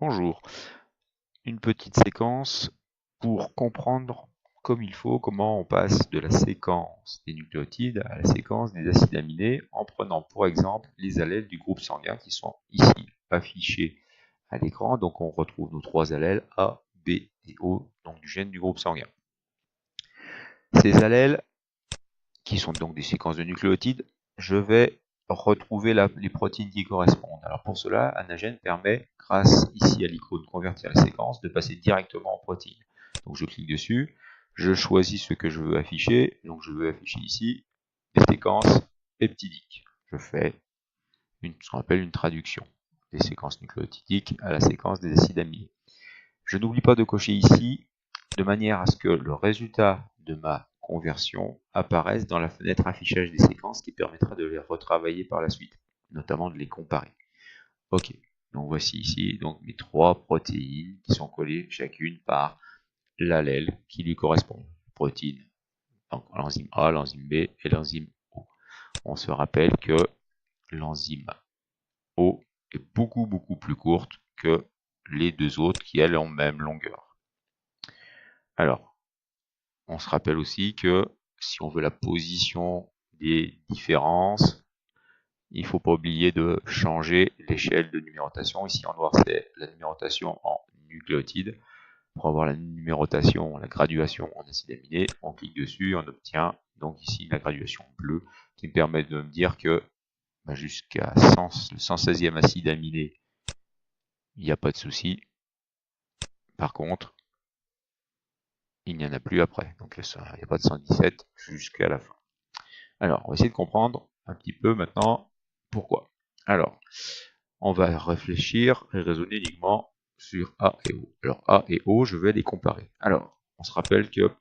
Bonjour, une petite séquence pour comprendre comme il faut comment on passe de la séquence des nucléotides à la séquence des acides aminés en prenant pour exemple les allèles du groupe sanguin qui sont ici affichés à l'écran. Donc on retrouve nos trois allèles A, B et O, donc du gène du groupe sanguin. Ces allèles, qui sont donc des séquences de nucléotides, je vais retrouver les protéines qui correspondent. Alors pour cela, Anagène permet, grâce ici à l'icône convertir les séquences, de passer directement en protéines. Donc je clique dessus, je choisis ce que je veux afficher, donc je veux afficher ici les séquences peptidiques. Je fais ce qu'on appelle une traduction des séquences nucléotidiques à la séquence des acides aminés. Je n'oublie pas de cocher ici, de manière à ce que le résultat de ma conversion apparaisse dans la fenêtre affichage des séquences qui permettra de les retravailler par la suite, notamment de les comparer. Ok, donc voici ici donc mes trois protéines qui sont collées chacune par l'allèle qui lui correspond. Protéine, donc l'enzyme A, l'enzyme B et l'enzyme O. On se rappelle que l'enzyme O est beaucoup plus courte que les deux autres qui elles ont même longueur. Alors, on se rappelle aussi que si on veut la position des différences, il ne faut pas oublier de changer l'échelle de numérotation. Ici en noir, c'est la numérotation en nucléotides. Pour avoir la numérotation, la graduation en acides aminés, on clique dessus, on obtient donc ici la graduation bleue qui me permet de me dire que jusqu'à le 116e acide aminé, il n'y a pas de souci. Par contre, il n'y en a plus après. Donc il n'y a pas de 117 jusqu'à la fin. Alors, on va essayer de comprendre un petit peu maintenant pourquoi. Alors, on va réfléchir et raisonner uniquement sur A et O. Alors, A et O, je vais les comparer. Alors, on se rappelle que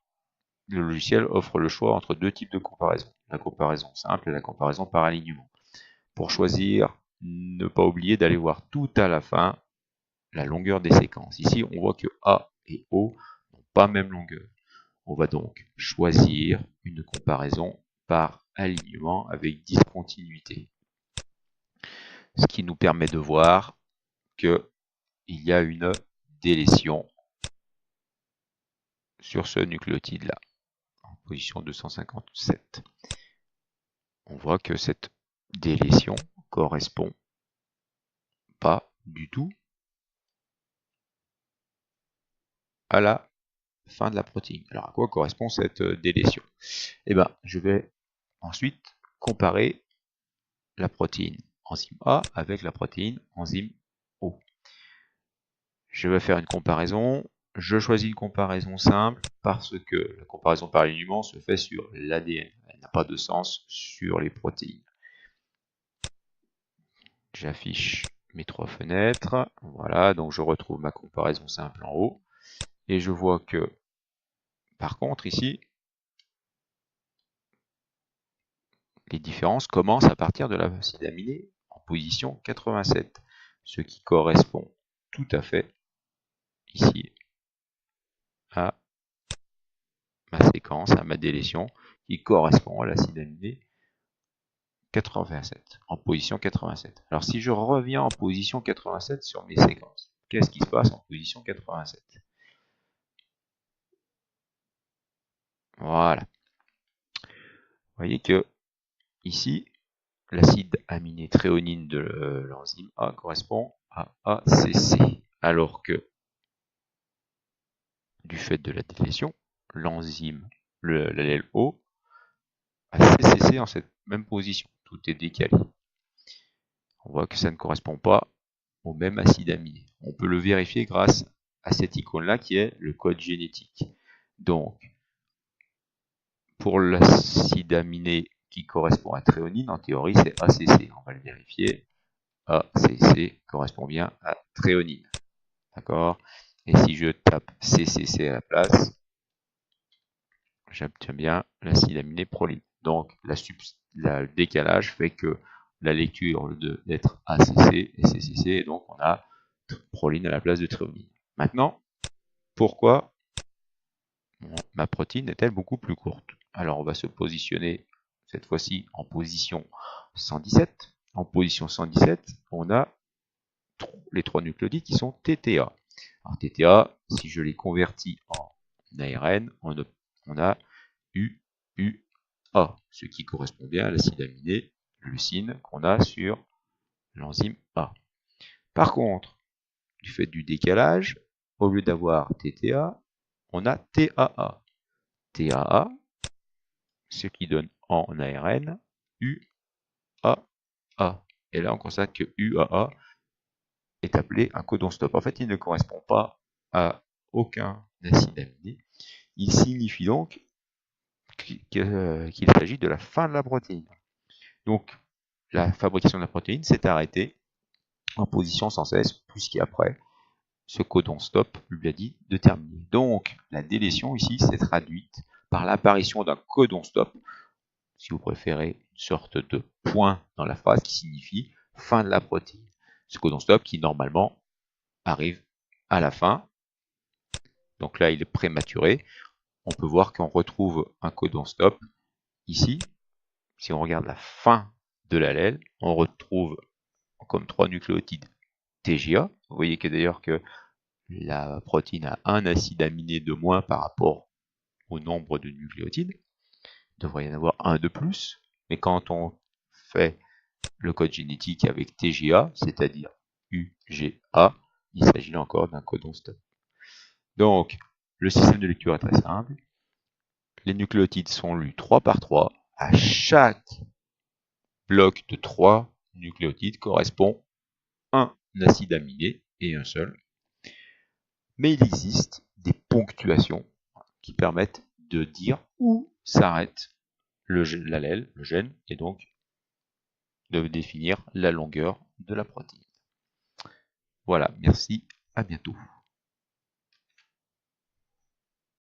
le logiciel offre le choix entre deux types de comparaison. La comparaison simple et la comparaison par alignement. Pour choisir, ne pas oublier d'aller voir tout à la fin la longueur des séquences. Ici, on voit que A et O n'ont pas même longueur. On va donc choisir une comparaison par alignement avec discontinuité. Ce qui nous permet de voir qu'il y a une délétion sur ce nucléotide-là, en position 257. On voit que cette délétion correspond pas du tout à la fin de la protéine. Alors à quoi correspond cette délétion? Eh bien, je vais ensuite comparer la protéine enzyme A avec la protéine enzyme O. Je vais faire une comparaison. Je choisis une comparaison simple parce que la comparaison par alignement se fait sur l'ADN. Elle n'a pas de sens sur les protéines. J'affiche mes trois fenêtres. Voilà, donc je retrouve ma comparaison simple en haut. Et je vois que, par contre, ici, les différences commencent à partir de l'acide aminé en position 87. Ce qui correspond tout à fait ici à ma séquence, à ma délétion, qui correspond à l'acide aminé 87, en position 87. Alors si je reviens en position 87 sur mes séquences, qu'est-ce qui se passe en position 87? Voilà. Vous voyez que ici, l'acide aminé tréonine de l'enzyme A correspond à ACC, alors que du fait de la délétion, l'enzyme, l'allèle O, a CCC en cette même position. Tout est décalé. On voit que ça ne correspond pas au même acide aminé. On peut le vérifier grâce à cette icône-là qui est le code génétique. Donc, pour l'acide aminé qui correspond à tréonine, en théorie, c'est ACC. On va le vérifier. ACC correspond bien à tréonine. D'accord? Et si je tape CCC à la place, j'obtiens bien l'acide aminé proline. Donc, le décalage fait que la lecture, au lieu d'être ACC et CCC, et donc on a proline à la place de tréonine. Maintenant, pourquoi ma protéine est-elle beaucoup plus courte? Alors, on va se positionner cette fois-ci en position 117. En position 117, on a les 3 nucléotides qui sont TTA. Alors TTA, si je les convertis en ARN, on a UUA, ce qui correspond bien à l'acide aminé, le leucine, qu'on a sur l'enzyme A. Par contre, du fait du décalage, au lieu d'avoir TTA, on a TAA. TAA, ce qui donne en ARN UAA. Et là, on constate que UAA est appelé un codon stop. En fait, il ne correspond pas à aucun acide aminé. Il signifie donc qu'il s'agit de la fin de la protéine. Donc, la fabrication de la protéine s'est arrêtée en position sans cesse, puisqu'après, ce codon stop lui a dit de terminer. Donc, la délétion ici s'est traduite par l'apparition d'un codon stop, si vous préférez, une sorte de point dans la phrase qui signifie fin de la protéine. Ce codon stop qui, normalement, arrive à la fin. Donc là, il est prématuré. On peut voir qu'on retrouve un codon stop ici. Si on regarde la fin de l'allèle, on retrouve comme 3 nucléotides TGA. Vous voyez que d'ailleurs que la protéine a un acide aminé de moins par rapport au nombre de nucléotides. Il devrait y en avoir un de plus. Mais quand on fait le code génétique avec TGA, c'est-à-dire UGA, il s'agit là encore d'un codon stop. Donc, le système de lecture est très simple. Les nucléotides sont lus 3 par 3. À chaque bloc de 3 nucléotides correspond un acide aminé et un seul. Mais il existe des ponctuations qui permettent de dire où s'arrête l'allèle, le gène, et donc de définir la longueur de la protéine. Voilà, merci, à bientôt.